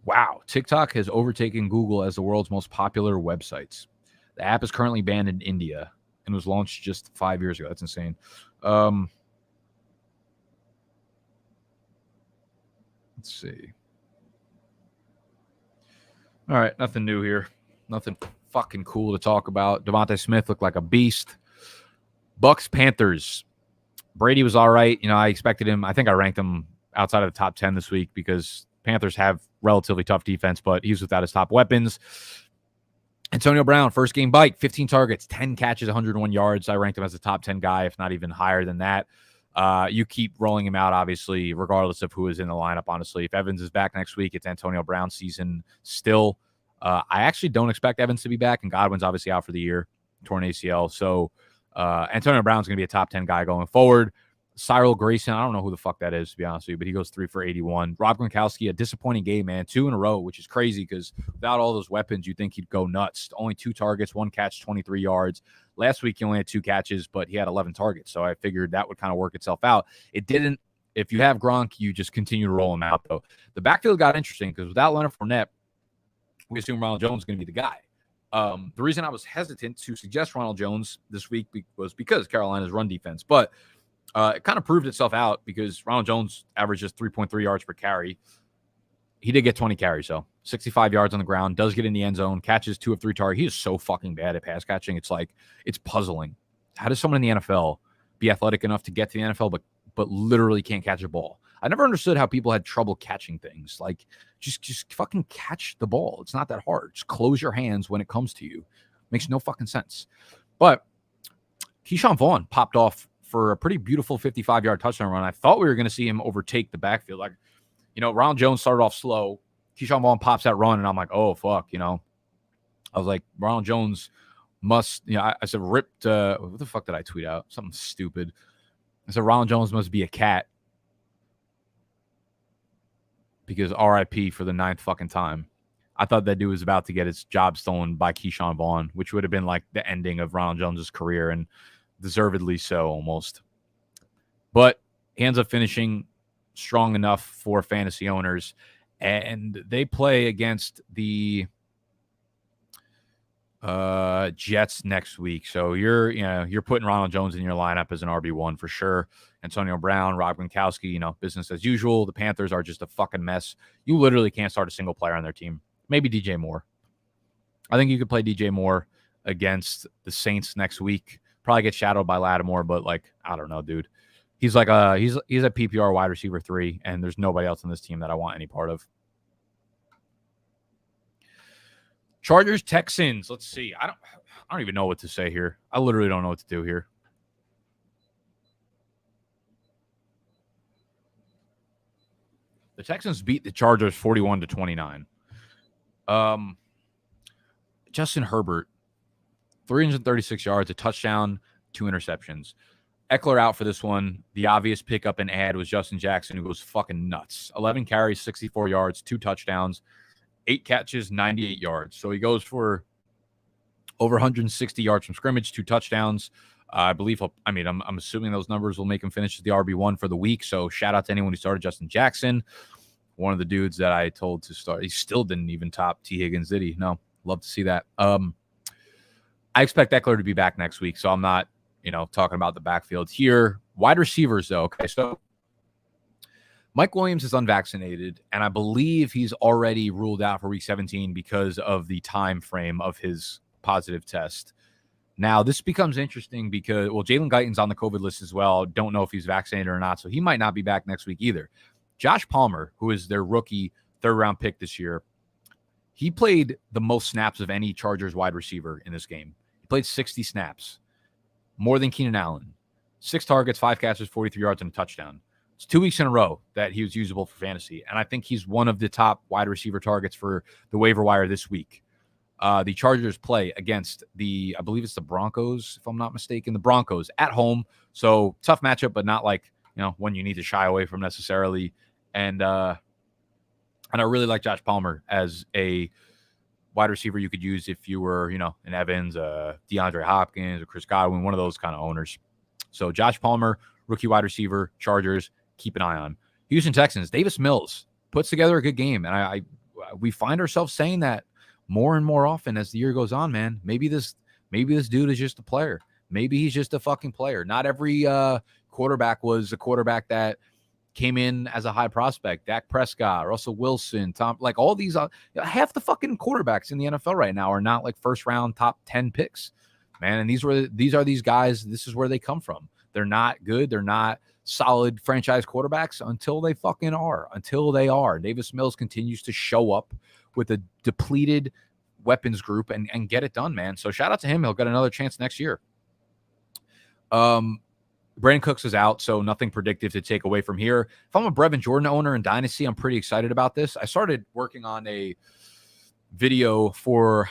Wow. TikTok has overtaken Google as the world's most popular websites. The app is currently banned in India and was launched just 5 years ago. That's insane. Let's see. All right, nothing new here. Nothing fucking cool to talk about. Devontae Smith looked like a beast. Bucks, Panthers. Brady was all right. I expected him. I think I ranked him outside of the top 10 this week because Panthers have relatively tough defense, but he's without his top weapons. Antonio Brown, first game bike, 15 targets, 10 catches, 101 yards. I ranked him as a top 10 guy, if not even higher than that. You keep rolling him out, obviously, regardless of who is in the lineup, honestly. If Evans is back next week, it's Antonio Brown season still. I actually don't expect Evans to be back, and Godwin's obviously out for the year, torn ACL. So Antonio Brown's going to be a top 10 guy going forward. Cyril Grayson, I don't know who the fuck that is, to be honest with you, but he goes 3 for 81. Rob Gronkowski, a disappointing game, man. 2 in a row, which is crazy because without all those weapons, you'd think he'd go nuts. Only 2 targets, 1 catch, 23 yards. Last week, he only had 2 catches, but he had 11 targets. So I figured that would kind of work itself out. It didn't. If you have Gronk, you just continue to roll him out, though. The backfield got interesting because without Leonard Fournette, we assume Ronald Jones is going to be the guy. The reason I was hesitant to suggest Ronald Jones this week was because Carolina's run defense. But it kind of proved itself out because Ronald Jones averages 3.3 yards per carry. He did get 20 carries, though. 65 yards on the ground, does get in the end zone, catches 2 of 3 targets. He is so fucking bad at pass catching. It's like, it's puzzling. How does someone in the NFL be athletic enough to get to the NFL, but literally can't catch a ball? I never understood how people had trouble catching things. Like, just fucking catch the ball. It's not that hard. Just close your hands when it comes to you. Makes no fucking sense. But Keyshawn Vaughn popped off for a pretty beautiful 55-yard touchdown run. I thought we were going to see him overtake the backfield. Like, Ronald Jones started off slow. Keyshawn Vaughn pops that run, and I'm like, oh, fuck, I was like, Ronald Jones must, I said, ripped, what the fuck did I tweet out? Something stupid. I said, Ronald Jones must be a cat because RIP for the 9th fucking time. I thought that dude was about to get his job stolen by Keyshawn Vaughn, which would have been like the ending of Ronald Jones's career, and deservedly so almost. But he ends up finishing strong enough for fantasy owners, and they play against the Jets next week. So you're putting Ronald Jones in your lineup as an RB1 for sure. Antonio Brown, Rob Gronkowski, business as usual. The Panthers are just a fucking mess. You literally can't start a single player on their team. Maybe DJ Moore. I think you could play DJ Moore against the Saints next week. Probably get shadowed by Lattimore, but I don't know, dude. He's like he's a PPR wide receiver 3, and there's nobody else on this team that I want any part of. Chargers, Texans. Let's see. I don't even know what to say here. I literally don't know what to do here. The Texans beat the Chargers 41-29. Justin Herbert, 336 yards, a touchdown, 2 interceptions. Eckler out for this one. The obvious pickup and add was Justin Jackson, who goes fucking nuts. 11 carries, 64 yards, 2 touchdowns, 8 catches, 98 yards. So he goes for over 160 yards from scrimmage, 2 touchdowns. I believe I'm assuming those numbers will make him finish as the RB1 for the week. So shout out to anyone who started Justin Jackson. One of the dudes that I told to start. He still didn't even top T. Higgins, did he? No. Love to see that. I expect Eckler to be back next week, so I'm not, talking about the backfield here. Wide receivers, though. Okay, so Mike Williams is unvaccinated, and I believe he's already ruled out for Week 17 because of the time frame of his positive test. Now, this becomes interesting because, Jalen Guyton's on the COVID list as well. Don't know if he's vaccinated or not, so he might not be back next week either. Josh Palmer, who is their rookie third-round pick this year, he played the most snaps of any Chargers wide receiver in this game. He played 60 snaps, more than Keenan Allen. 6 targets, 5 catches, 43 yards, and a touchdown. It's 2 weeks in a row that he was usable for fantasy, and I think he's one of the top wide receiver targets for the waiver wire this week. The Chargers play against I believe it's the Broncos, if I'm not mistaken, the Broncos at home. So tough matchup, but not like, one you need to shy away from necessarily. And I really like Josh Palmer as a wide receiver you could use if you were, an Evans, DeAndre Hopkins, or Chris Godwin, one of those kind of owners. So Josh Palmer, rookie wide receiver, Chargers, keep an eye on. Houston Texans, Davis Mills puts together a good game. And we find ourselves saying that more and more often as the year goes on, man. Maybe this dude is just a player. Maybe he's just a fucking player. Not every quarterback was a quarterback that came in as a high prospect. Dak Prescott, Russell Wilson, all these, half the fucking quarterbacks in the NFL right now are not like first round top 10 picks, man. And these are these guys. This is where they come from. They're not good. They're not solid franchise quarterbacks until they fucking are. Until they are. Davis Mills continues to show up with a depleted weapons group and get it done, man. So shout out to him. He'll get another chance next year. Brandon Cooks is out, so nothing predictive to take away from here. If I'm a Brevin Jordan owner in Dynasty, I'm pretty excited about this. I started working on a video for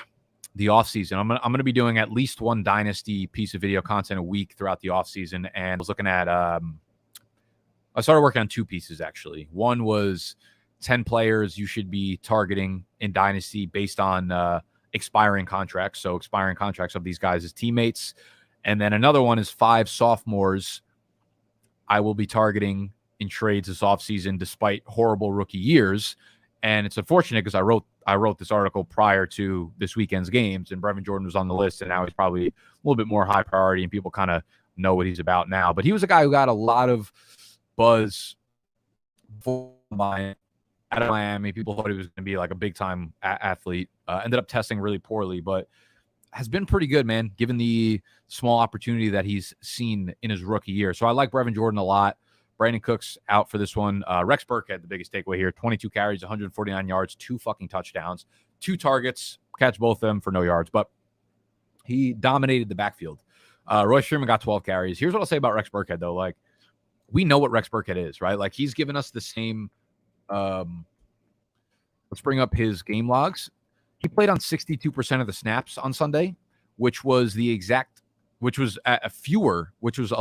the offseason. I'm going to be doing at least one Dynasty piece of video content a week throughout the offseason, and I was looking at I started working on 2 pieces, actually. One was 10 players you should be targeting in Dynasty based on expiring contracts, so expiring contracts of these guys as teammates. And then another one is 5 sophomores I will be targeting in trades this offseason despite horrible rookie years. And it's unfortunate because I wrote this article prior to this weekend's games, and Brevin Jordan was on the list, and now he's probably a little bit more high priority, and people kind of know what he's about now. But he was a guy who got a lot of buzz out of Miami. People thought he was going to be like a big-time athlete. Ended up testing really poorly, but has been pretty good, man, given the small opportunity that he's seen in his rookie year. So I like Brevin Jordan a lot. Brandon Cooks out for this one. Rex Burke had the biggest takeaway here. 22 carries, 149 yards, 2 fucking touchdowns, 2 targets, catch both of them for no yards. But he dominated the backfield. Royce Freeman got 12 carries. Here's what I'll say about Rex Burkhead, though. Like, we know what Rex Burkhead is, right? Like, he's given us the same. Let's bring up his game logs. He played on 62% of the snaps on Sunday, which was a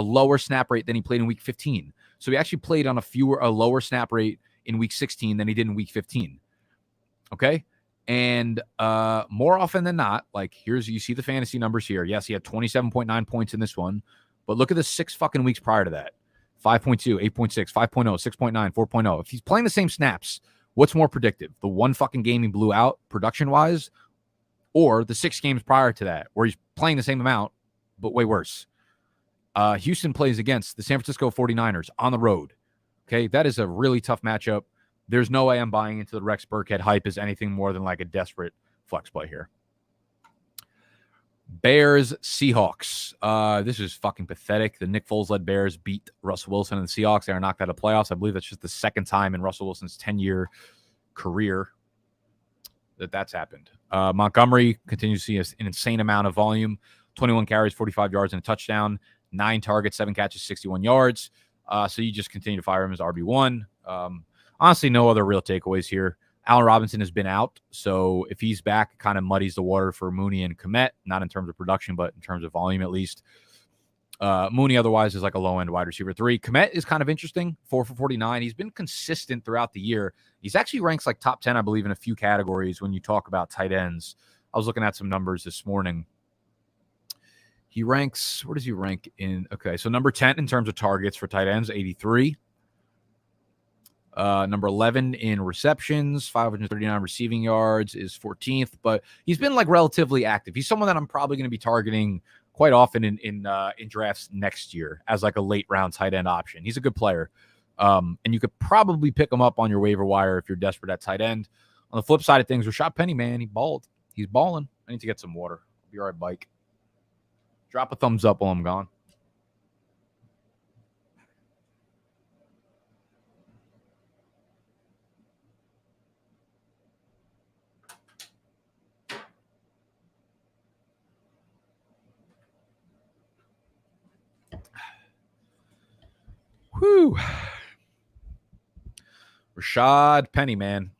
lower snap rate than he played in week 15. So he actually played on a lower snap rate in week 16 than he did in week 15. Okay. And more often than not, like you see the fantasy numbers here. Yes, he had 27.9 points in this one, but look at the 6 fucking weeks prior to that. 5.2, 8.6, 5.0, 6.9, 4.0. If he's playing the same snaps, what's more predictive? The one fucking game he blew out production-wise, or the 6 games prior to that where he's playing the same amount, but way worse? Houston plays against the San Francisco 49ers on the road. Okay, that is a really tough matchup. There's no way I'm buying into the Rex Burkhead hype as anything more than like a desperate flex play here. Bears, Seahawks. This is fucking pathetic. The Nick Foles-led Bears beat Russell Wilson and the Seahawks. They are knocked out of playoffs. I believe that's just the second time in Russell Wilson's 10-year career that's happened. Montgomery continues to see an insane amount of volume. 21 carries, 45 yards, and a touchdown. 9 targets, 7 catches, 61 yards. So you just continue to fire him as RB1. Honestly, no other real takeaways here. Allen Robinson has been out, so if he's back, it kind of muddies the water for Mooney and Kmet, not in terms of production, but in terms of volume at least. Mooney otherwise is like a low-end wide receiver 3. Kmet is kind of interesting, 4 for 49. He's been consistent throughout the year. He's actually ranks like top 10, I believe, in a few categories when you talk about tight ends. I was looking at some numbers this morning. He ranks, where does he rank in? Okay, so number 10 in terms of targets for tight ends, 83. Number 11 in receptions, 539 receiving yards, is 14th, but he's been like relatively active. He's someone that I'm probably going to be targeting quite often in drafts next year as like a late round tight end option. He's a good player. And you could probably pick him up on your waiver wire if you're desperate at tight end. On the flip side of things, Rashad Penny, man, he balled. He's balling. I need to get some water. I'll be all right, bike. Drop a thumbs up while I'm gone. Whew. Rashad Penny, man.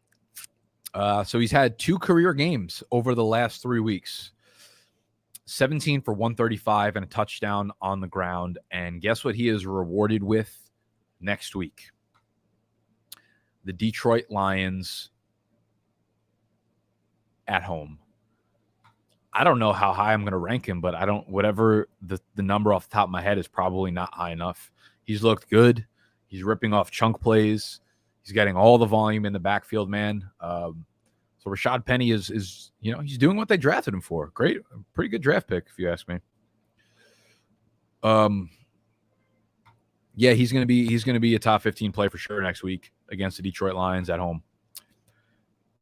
So he's had 2 career games over the last 3 weeks. 17 for 135 and a touchdown on the ground. And guess what he is rewarded with next week? The Detroit Lions at home. I don't know how high I'm going to rank him, but whatever the number off the top of my head is probably not high enough. He's looked good. He's ripping off chunk plays. He's getting all the volume in the backfield, man. So Rashad Penny is he's doing what they drafted him for. Great, pretty good draft pick, if you ask me. Yeah, he's gonna be a top 15 play for sure next week against the Detroit Lions at home.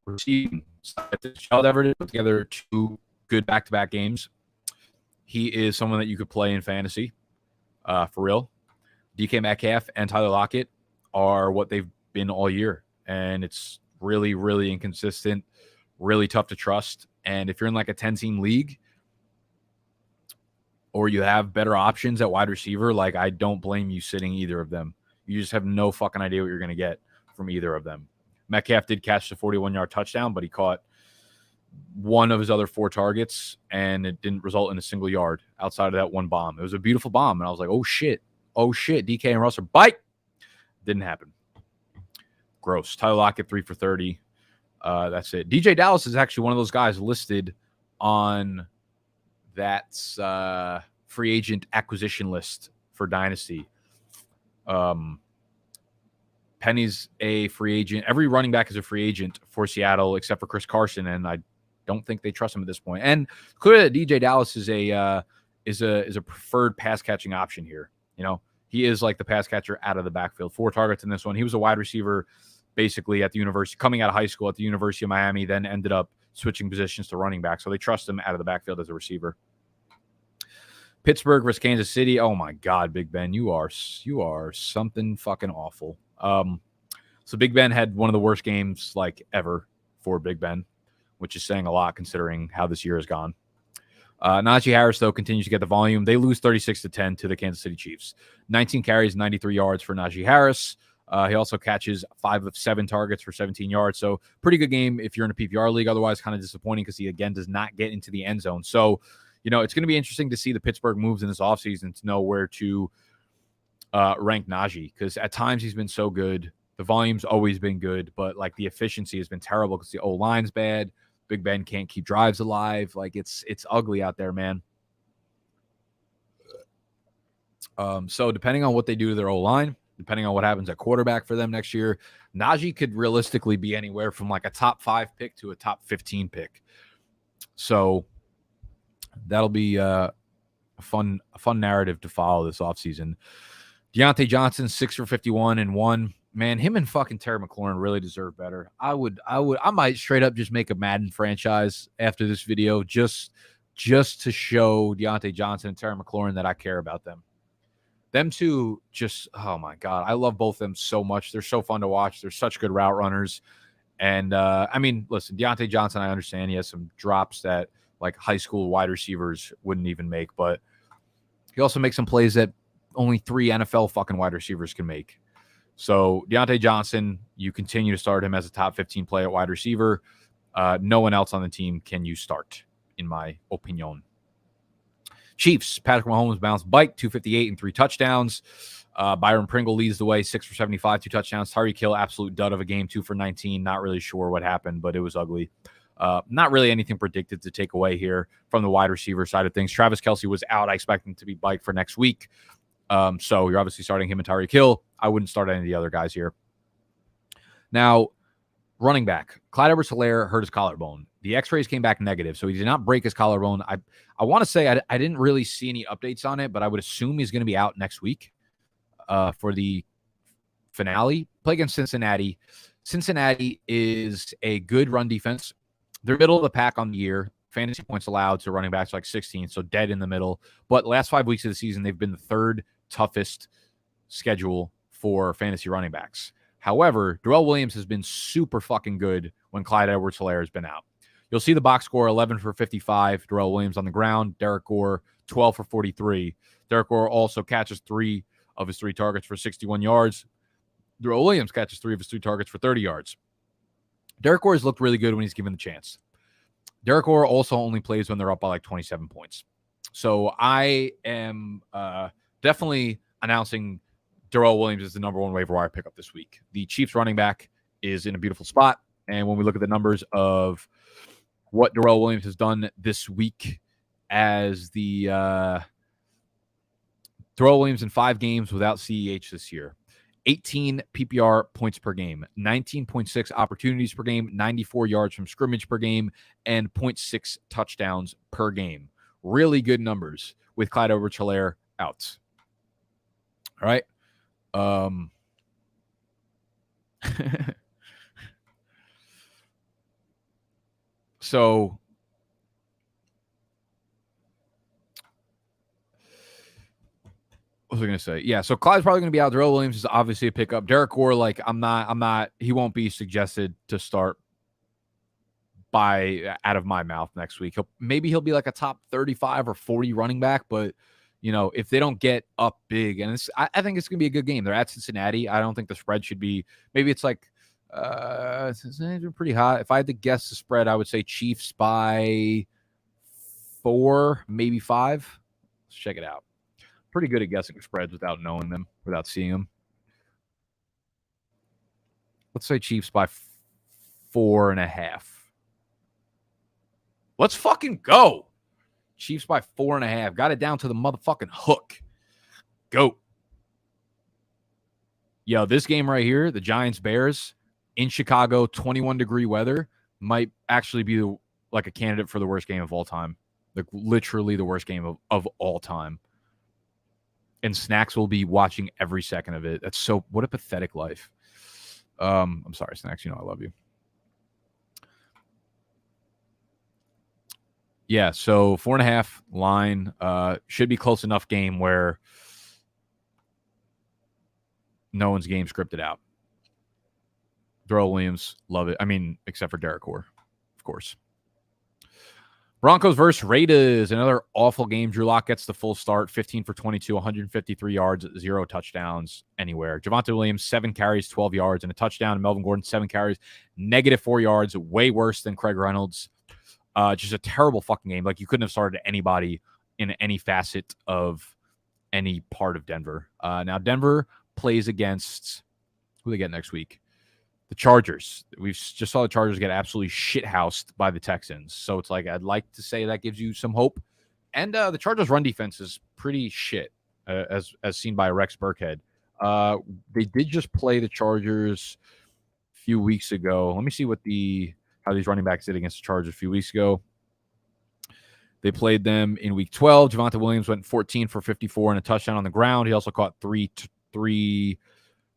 Receiving, Child Everett put together 2 good back-to-back games. He is someone that you could play in fantasy, for real. DK Metcalf and Tyler Lockett are what they've been all year, and it's really, really inconsistent, really tough to trust. And if you're in like a 10-team league or you have better options at wide receiver, like I don't blame you sitting either of them. You just have no fucking idea what you're going to get from either of them. Metcalf did catch the 41-yard touchdown, but he caught one of his other 4 targets, and it didn't result in a single yard outside of that one bomb. It was a beautiful bomb, and I was like, oh, shit, DK and Russ are bite. Didn't happen. Gross. Tyler Lockett, 3 for 30. That's it. DJ Dallas is actually one of those guys listed on that free agent acquisition list for Dynasty. Penny's a free agent. Every running back is a free agent for Seattle except for Chris Carson, and I don't think they trust him at this point. And clearly, DJ Dallas is a preferred pass catching option here. You know, he is like the pass catcher out of the backfield. 4 targets in this one. He was a wide receiver basically at the university, coming out of high school at the University of Miami, then ended up switching positions to running back. So they trust him out of the backfield as a receiver. Pittsburgh versus Kansas City. Oh my God, Big Ben, you are something fucking awful. So Big Ben had one of the worst games like ever for Big Ben, which is saying a lot considering how this year has gone. Najee Harris, though, continues to get the volume. They lose 36-10 to the Kansas City Chiefs. 19 carries, 93 yards for Najee Harris. He also catches 5 of 7 targets for 17 yards. So pretty good game if you're in a PPR league. Otherwise, kind of disappointing because he, again, does not get into the end zone. So, it's going to be interesting to see the Pittsburgh moves in this offseason to know where to rank Najee, because at times he's been so good. The volume's always been good, but like the efficiency has been terrible because the O-line's bad. Big Ben can't keep drives alive. Like it's ugly out there, man. So depending on what they do to their O-line, depending on what happens at quarterback for them next year, Najee could realistically be anywhere from like a top 5 pick to a top 15 pick. So that'll be a fun narrative to follow this offseason. Deontay Johnson, 6 for 51 and 1. Man, him and fucking Terry McLaurin really deserve better. I might straight up just make a Madden franchise after this video just to show Deontay Johnson and Terry McLaurin that I care about them. Them two just, oh my God, I love both of them so much. They're so fun to watch. They're such good route runners. And I mean, listen, Deontay Johnson, I understand he has some drops that like high school wide receivers wouldn't even make, but he also makes some plays that only 3 NFL fucking wide receivers can make. So Deontay Johnson, you continue to start him as a top 15 play at wide receiver. No one else on the team can you start, in my opinion. Chiefs, Patrick Mahomes bounced bike, 258 and 3 touchdowns. Byron Pringle leads the way, 6 for 75, 2 touchdowns. Tyreek Hill, absolute dud of a game, 2 for 19. Not really sure what happened, but it was ugly. Not really anything predicted to take away here from the wide receiver side of things. Travis Kelce was out. I expect him to be bike for next week. So you're obviously starting him and Tyreek Hill. I wouldn't start any of the other guys here. Now, running back, Clyde Edwards-Helaire hurt his collarbone. The x-rays came back negative, so he did not break his collarbone. I want to say I didn't really see any updates on it, but I would assume he's going to be out next week for the finale. Play against Cincinnati. Cincinnati is a good run defense. They're middle of the pack on the year. Fantasy points allowed to running backs like 16, so dead in the middle. But last 5 weeks of the season, they've been the 3rd toughest schedule for fantasy running backs. However, Darrell Williams has been super fucking good when Clyde Edwards-Helaire has been out. You'll see the box score, 11 for 55. Darrell Williams on the ground. Derek Gore, 12 for 43. Derek Gore also catches 3 of his 3 targets for 61 yards. Darrell Williams catches 3 of his 3 targets for 30 yards. Derek Gore has looked really good when he's given the chance. Derek Gore also only plays when they're up by like 27 points. So I am definitely announcing Darrell Williams as the number 1 waiver wire pickup this week. The Chiefs running back is in a beautiful spot. And when we look at the numbers of what Darrell Williams has done this week as the Darrell Williams in 5 games without CEH this year. 18 PPR points per game, 19.6 opportunities per game, 94 yards from scrimmage per game, and 0.6 touchdowns per game. Really good numbers with Clyde Edwards-Helaire out. All right. So what was I going to say? Yeah, so Clyde's probably going to be out. Darrell Williams is obviously a pickup. Derek Gore, like, I'm not, he won't be suggested to start out of my mouth next week. Maybe he'll be like a top 35 or 40 running back, but if they don't get up big, and I think it's going to be a good game. They're at Cincinnati. I don't think the spread should be, maybe it's like, Cincinnati's been pretty hot. If I had to guess the spread, I would say Chiefs by 4, maybe 5. Let's check it out. Pretty good at guessing spreads without knowing them, without seeing them. Let's say Chiefs by 4.5. Let's fucking go. Chiefs by 4.5. Got it down to the motherfucking hook. Go. Yo, this game right here, the Giants-Bears in Chicago, 21-degree weather, might actually be like a candidate for the worst game of all time. Like literally the worst game of all time. And Snacks will be watching every second of it. That's so, what a pathetic life. I'm sorry, Snacks. I love you. Yeah, so 4.5 line should be close enough game where no one's game scripted out. Darrell Williams, love it. I mean, except for Derek Gore, of course. Broncos versus Raiders, another awful game. Drew Lock gets the full start, 15 for 22, 153 yards, 0 touchdowns anywhere. Javonte Williams, 7 carries, 12 yards, and a touchdown. Melvin Gordon, 7 carries, -4 yards, way worse than Craig Reynolds. Just a terrible fucking game. Like, you couldn't have started anybody in any facet of any part of Denver. Now, Denver plays against, who they get next week? The Chargers. We just saw the Chargers get absolutely shithoused by the Texans. So it's like, I'd like to say that gives you some hope. And the Chargers' run defense is pretty shit, as seen by Rex Burkhead. They did just play the Chargers a few weeks ago. Let me see how these running backs did against the Chargers a few weeks ago. They played them in week 12. Javonte Williams went 14 for 54 and a touchdown on the ground. He also caught three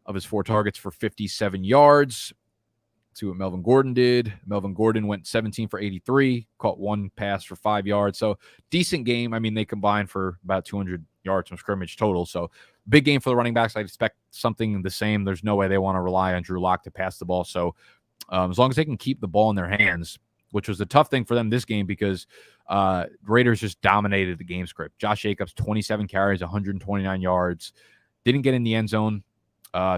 of his 4 targets for 57 yards. Let's see what Melvin Gordon did. Melvin Gordon went 17 for 83, caught 1 pass for 5 yards. So decent game. I mean, they combined for about 200 yards from scrimmage total. So big game for the running backs. I'd expect something the same. There's no way they want to rely on Drew Lock to pass the ball. So as long as they can keep the ball in their hands, which was the tough thing for them this game because Raiders just dominated the game script. Josh Jacobs, 27 carries, 129 yards. Didn't get in the end zone.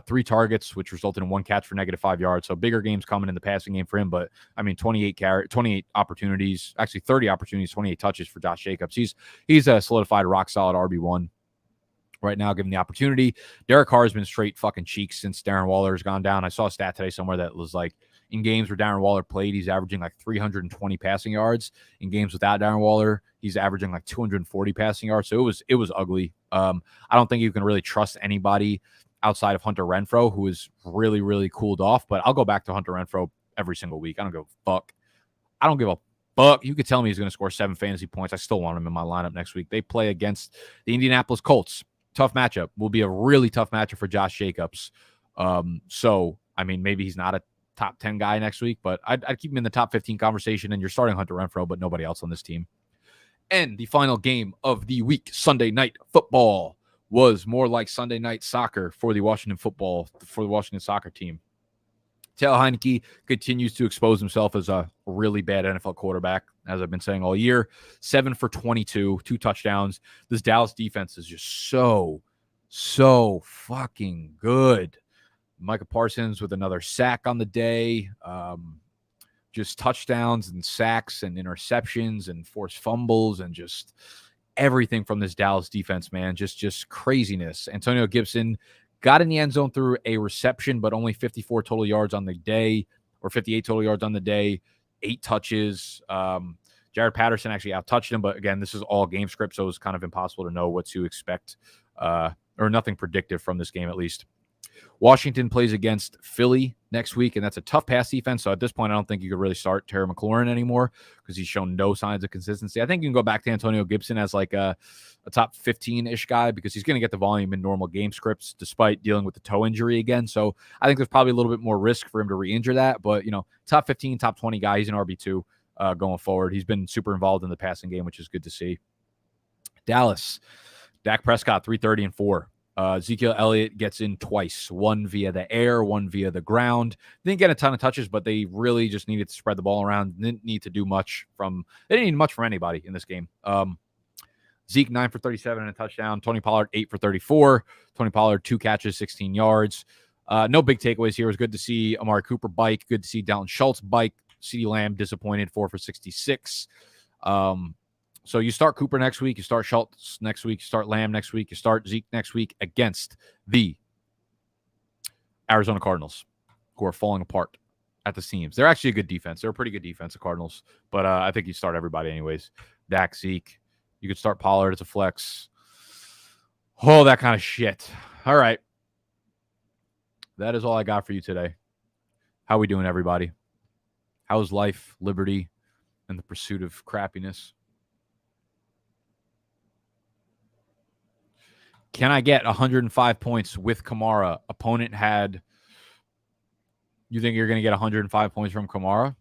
3 targets, which resulted in 1 catch for -5 yards. So bigger games coming in the passing game for him. But, I mean, 28 opportunities, actually 30 opportunities, 28 touches for Josh Jacobs. He's a solidified, rock-solid RB1 right now, given the opportunity. Derek Carr has been straight fucking cheeks since Darren Waller has gone down. I saw a stat today somewhere that was like, in games where Darren Waller played, he's averaging like 320 passing yards. In games without Darren Waller, he's averaging like 240 passing yards. So it was ugly. I don't think you can really trust anybody outside of Hunter Renfrow, who is really, really cooled off. But I'll go back to Hunter Renfrow every single week. I don't give a fuck. I don't give a fuck. You could tell me he's going to score 7 fantasy points. I still want him in my lineup next week. They play against the Indianapolis Colts. Tough matchup. Will be a really tough matchup for Josh Jacobs. So, I mean, maybe he's not a top 10 guy next week, but I'd keep him in the top 15 conversation, and you're starting Hunter Renfrow, but nobody else on this team. And the final game of the week, Sunday Night Football, was more like Sunday Night Soccer for the Washington soccer team. Taylor Heineke continues to expose himself as a really bad NFL quarterback, as I've been saying all year. 7 for 22, 2 touchdowns. This Dallas defense is just so fucking good. Micah Parsons with another sack on the day. Just touchdowns and sacks and interceptions and forced fumbles and just everything from this Dallas defense, man. Just craziness. Antonio Gibson got in the end zone through a reception, but only 54 total yards on the day, or 58 total yards on the day, 8 touches. Jared Patterson actually out-touched him, but again, this is all game script, so it's kind of impossible to know what to expect, or nothing predictive from this game at least. Washington plays against Philly next week, and that's a tough pass defense. So at this point, I don't think you could really start Terry McLaurin anymore because he's shown no signs of consistency. I think you can go back to Antonio Gibson as like a top 15-ish guy because he's going to get the volume in normal game scripts despite dealing with the toe injury again. So I think there's probably a little bit more risk for him to re-injure that. But, top 15, top 20 guy. He's an RB2 going forward. He's been super involved in the passing game, which is good to see. Dallas, Dak Prescott, 330 and 4. Ezekiel Elliott gets in twice, one via the air, one via the ground. They didn't get a ton of touches, but they really just needed to spread the ball around. They didn't need much from anybody in this game. Zeke, 9 for 37 and a touchdown. Tony Pollard, 8 for 34. Tony Pollard, 2 catches, 16 yards. No big takeaways here. It was good to see Amari Cooper bike. Good to see Dalton Schultz bike. CeeDee Lamb, disappointed, 4 for 66. So you start Cooper next week, you start Schultz next week, you start Lamb next week, you start Zeke next week against the Arizona Cardinals, who are falling apart at the seams. They're actually a good defense. They're a pretty good defense, the Cardinals. But I think you start everybody anyways. Dak, Zeke. You could start Pollard as a flex. Oh, that kind of shit. All right. That is all I got for you today. How we doing, everybody? How's life, liberty, and the pursuit of crappiness? Can I get 105 points with Kamara? Opponent had... You think you're going to get 105 points from Kamara?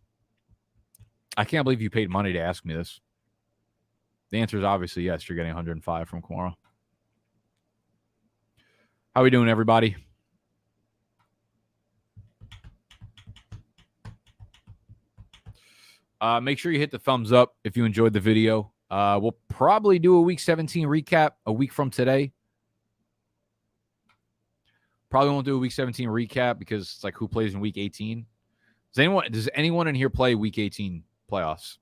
I can't believe you paid money to ask me this. The answer is obviously yes, you're getting 105 from Kamara. How we doing, everybody? Make sure you hit the thumbs up if you enjoyed the video. We'll probably do a Week 17 recap a week from today. Probably won't do a Week 17 recap because it's like who plays in Week 18. Does anyone in here play Week 18 playoffs?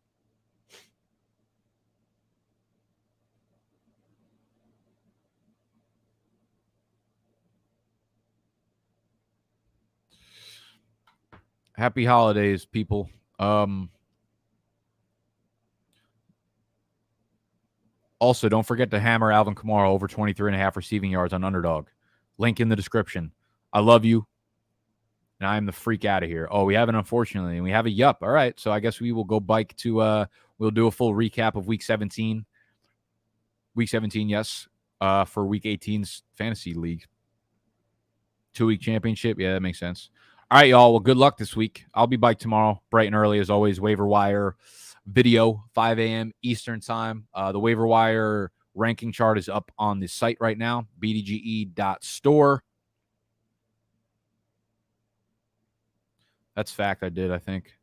Happy holidays, people. Also, don't forget to hammer Alvin Kamara over 23.5 receiving yards on Underdog. Link in the description. I love you. And I'm the freak out of here. Oh, we have an unfortunately, and we have a yup. All right, so I guess we will go bike to we'll do a full recap of Week 17. Week 17, yes, for Week 18's fantasy league. 2-week championship. Yeah, that makes sense. All right, y'all. Well, good luck this week. I'll be bike tomorrow, bright and early as always. Waiver wire video, 5 a.m. Eastern time. The waiver wire ranking chart is up on the site right now, bdge.store. That's fact. I did, I think.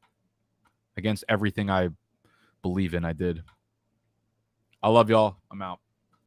Against everything I believe in, I did. I love y'all. I'm out.